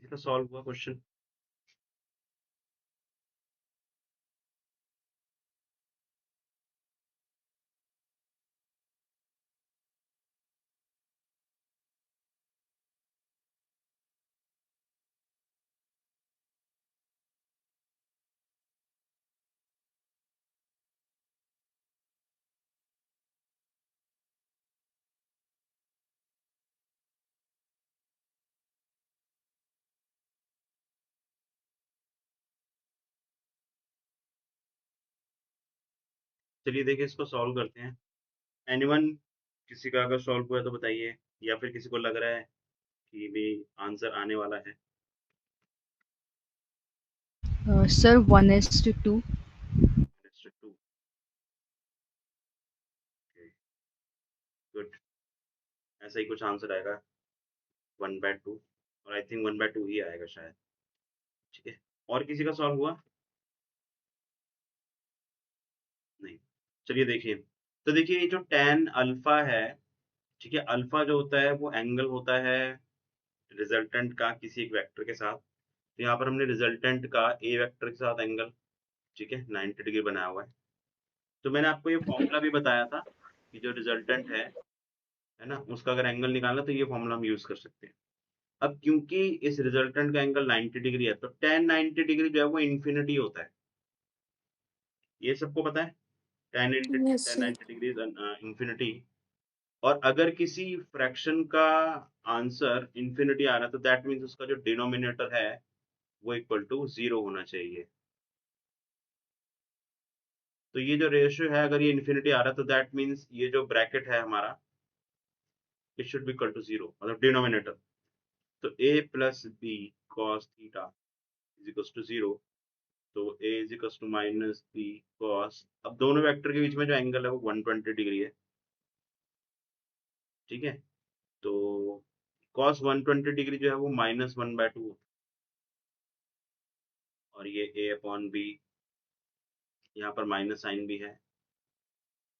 इसका सॉल्व हुआ क्वेश्चन? चलिए देखिए इसको सॉल्व करते हैं। एनीवन, किसी का अगर सॉल्व हुआ है तो बताइए, या फिर किसी को लग रहा है कि भी आंसर आने वाला है? Sir, 1:2. 2, गुड। ऐसा ही कुछ आंसर आएगा, 1/2, और आई थिंक 1/2 ही आएगा शायद। ठीक है, और किसी का सॉल्व हुआ? नहीं। चलिए देखिए, तो देखिए ये जो tan अल्फा है, ठीक है, अल्फा जो होता है वो एंगल होता है रिजल्टेंट का किसी एक वेक्टर के साथ। तो यहाँ पर हमने रिजल्टेंट का ए वेक्टर के साथ एंगल, ठीक है, 90 डिग्री बनाया हुआ है। तो मैंने आपको ये फॉर्मूला भी बताया था कि जो रिजल्टेंट है ना, उसका अगर एंगल निकालना तो ये फॉर्मूला हम यूज कर सकते हैं। अब क्योंकि इस रिजल्टेंट का एंगल 90 डिग्री है, तो tan 90 डिग्री जो है वो इन्फिनिटी होता है। ये सबको पता है, Yes, tan sir. 90 degree infinity. और अगर किसी फ्रैक्शन का आंसर इन्फिनिटी आ रहा है तो दैट मीन्स उसका जो डिनोमिनेटर है वो इक्वल टू 0 होना चाहिए। तो ये जो रेशियो है, अगर ये इन्फिनिटी आ रहा है तो दैट मीन्स ये जो ब्रैकेट है हमारा, it should be equal to 0, मतलब डिनोमिनेटर। तो a plus B cos theta is equal to 0। तो a is equal to minus B cos, अब दोनों वेक्टर के बीच में जो एंगल है वो 120 डिग्री है। ठीक है, तो कॉस 120 डिग्री जो है वो -1/2, और ये a अपॉन बी, यहाँ पर माइनस साइन भी है,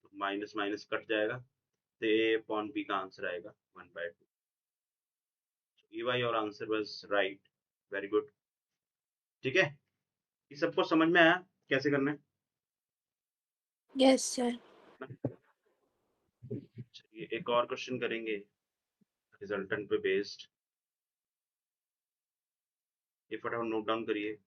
तो माइनस माइनस कट जाएगा, तो a अपॉन बी का आंसर आएगा 1/2। ई वाई और answer was right. Very good. ठीक है, ये सबको समझ में आया कैसे करना है? Yes, sir. चलिए एक और क्वेश्चन करेंगे रिजल्टेंट पे बेस्ड। ये फटाफट नोट डाउन करिए।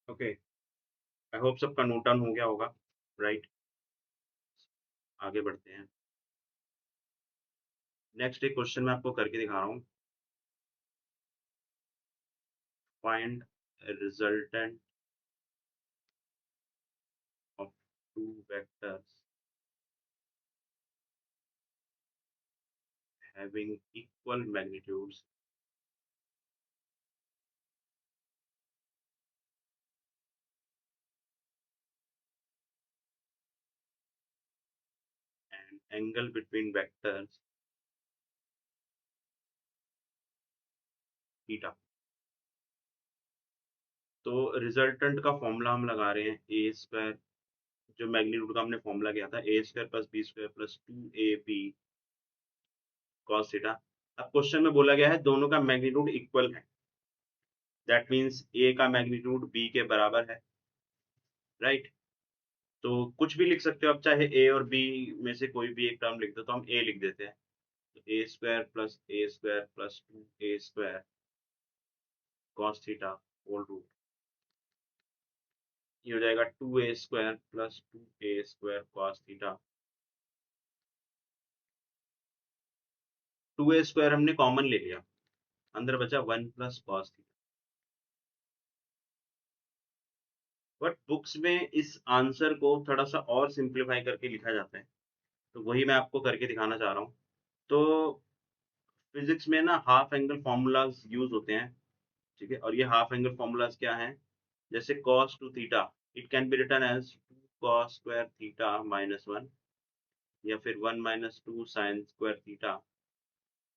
ओके, आई होप सबका नोट डाउन हो गया होगा, राइट? आगे बढ़ते हैं। नेक्स्ट एक क्वेश्चन मैं आपको करके दिखा रहा हूँ। Find resultant of two vectors having equal magnitudes and angle between vectors theta। तो रिजल्टेंट का फॉर्मूला हम लगा रहे हैं ए स्क्वायर, जो मैग्नीट्यूड का हमने फॉर्मूला किया था, A square plus B square plus 2ab cos theta. अब क्वेश्चन में बोला गया है दोनों का मैग्नीट्यूड इक्वल है, दैट मीन्स ए का मैग्नीट्यूड बी के बराबर है, राइट? तो कुछ भी लिख सकते हो आप, चाहे ए और बी में से कोई भी एक टर्म लिख दो, तो हम ए लिख देते हैं। तो a square plus 2a square cos theta whole root, ये हो जाएगा 2a square plus 2a square cos theta. 2a square हमने कॉमन ले लिया, अंदर बचा 1 plus cos theta. But books में इस आंसर को थोड़ा सा और सिंप्लीफाई करके लिखा जाता है, तो वही मैं आपको करके दिखाना चाह रहा हूँ। तो फिजिक्स में ना हाफ एंगल फॉर्मूलाज यूज होते हैं, ठीक है, और ये हाफ एंगल फॉर्मूलाज क्या हैं? जैसे cos two theta, it can be written as 2 cos square theta minus 1, या फिर 1 माइनस 2 sin स्क्वायर थीटा,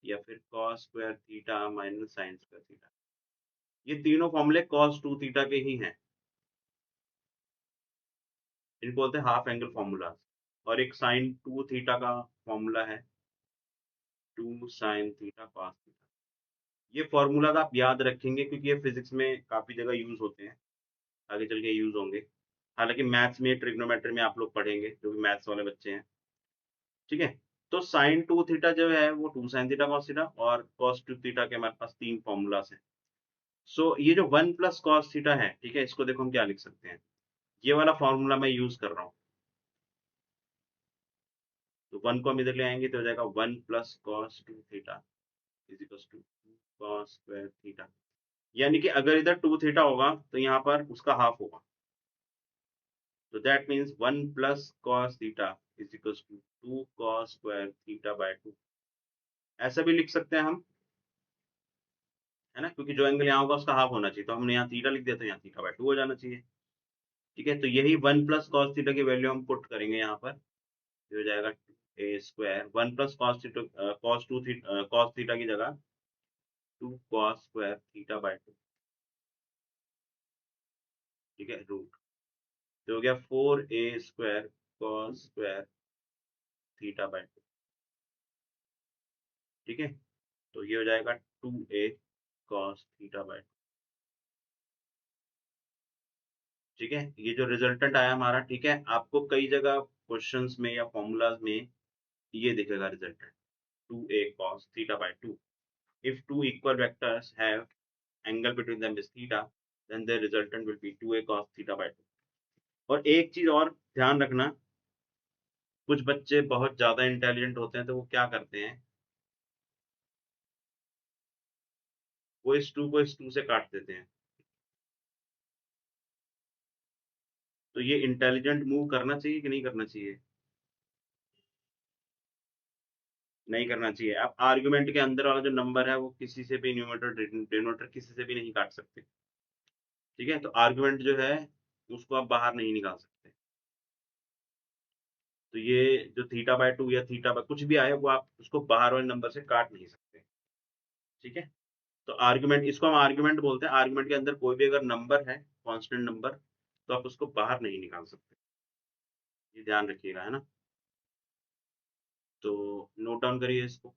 या फिर cos square theta minus sin square theta. ये तीनों फॉर्मूले cos टू थीटा के ही हैं, इनको बोलते हैं हाफ एंगल फॉर्मूलाज। और एक sin टू थीटा का फॉर्मूला है 2 sin थीटा cos थीटा। ये फॉर्मूलाज आप याद रखेंगे क्योंकि ये फिजिक्स में काफी जगह यूज होते हैं, आगे चल के यूज होंगे। हालांकि मैथ्स में, ट्रिग्नोमेट्री में आप लोग पढ़ेंगे जो भी मैथ्स वाले बच्चे हैं, ठीक है। तो साइन टू थीटा जो है वो 2 sin थीटा cos थीटा, और cos टू थीटा के हमारे पास तीन फॉर्मूलाज हैं। सो ये जो 1 प्लस cos थीटा है, ठीक है, इसको देखो हम क्या लिख सकते हैं, ये वाला फॉर्मूला मैं यूज कर रहा हूँ। तो 1 को हम इधर ले आएंगे तो हो जाएगा 1 plus cos two theta is equal to cos square theta. यानी कि अगर इधर 2 थीटा होगा तो यहाँ पर उसका हाफ होगा, तो that means 1 plus cos theta is equal to 2 cos square theta by 2। ऐसा भी लिख सकते हैं हम, है ना, क्योंकि जो एंगल यहाँ होगा उसका हाफ होना चाहिए, तो हमने यहाँ थीटा लिख दिया, तो यहाँ थीटा बाय 2 हो जाना चाहिए, ठीक है। तो यही 1 प्लस cos थीटा की वैल्यू हम पुट करेंगे यहाँ पर, ये हो जाएगा a square 1 plus cos theta, cos theta की जगह 2 cos स्क्वायर थीटा बाय 2, ठीक है, रूट। तो हो गया 4a square cos square theta by 2, ठीक है। तो ये हो जाएगा 2a cos थीटा बाय 2, ठीक है। ये जो रिजल्टेंट आया हमारा, ठीक है, आपको कई जगह क्वेश्चंस में या फॉर्मूलाज में ये दिखेगा resultant, 2a cos theta by 2. If two equal vectors have angle between them is theta, then the resultant will be 2a cos theta by 2. और एक चीज और ध्यान रखना, कुछ बच्चे बहुत ज्यादा इंटेलिजेंट होते हैं, तो वो क्या करते हैं, वो इस 2 को इस 2 से काट देते हैं। तो ये इंटेलिजेंट मूव करना चाहिए कि नहीं करना चाहिए? नहीं करना चाहिए। अब आर्गुमेंट के अंदर वाला जो नंबर है वो किसी से भी, न्यूमरेटर डिनोमिनेटर किसी से भी नहीं काट सकते, ठीक है। तो आर्गुमेंट जो है उसको आप बाहर नहीं निकाल सकते। तो ये जो थीटा बाय 2 या थीटा बाय कुछ भी आए, वो आप उसको बाहर वाले नंबर से काट नहीं सकते, ठीक है। तो आर्गुमेंट, इसको हम आर्गुमेंट बोलते हैं। आर्गुमेंट के अंदर कोई भी अगर नंबर है, कांस्टेंट नंबर, तो आप उसको बाहर नहीं निकाल सकते, ये ध्यान रखिएगा, है ना। तो नोट डाउन करिए इसको।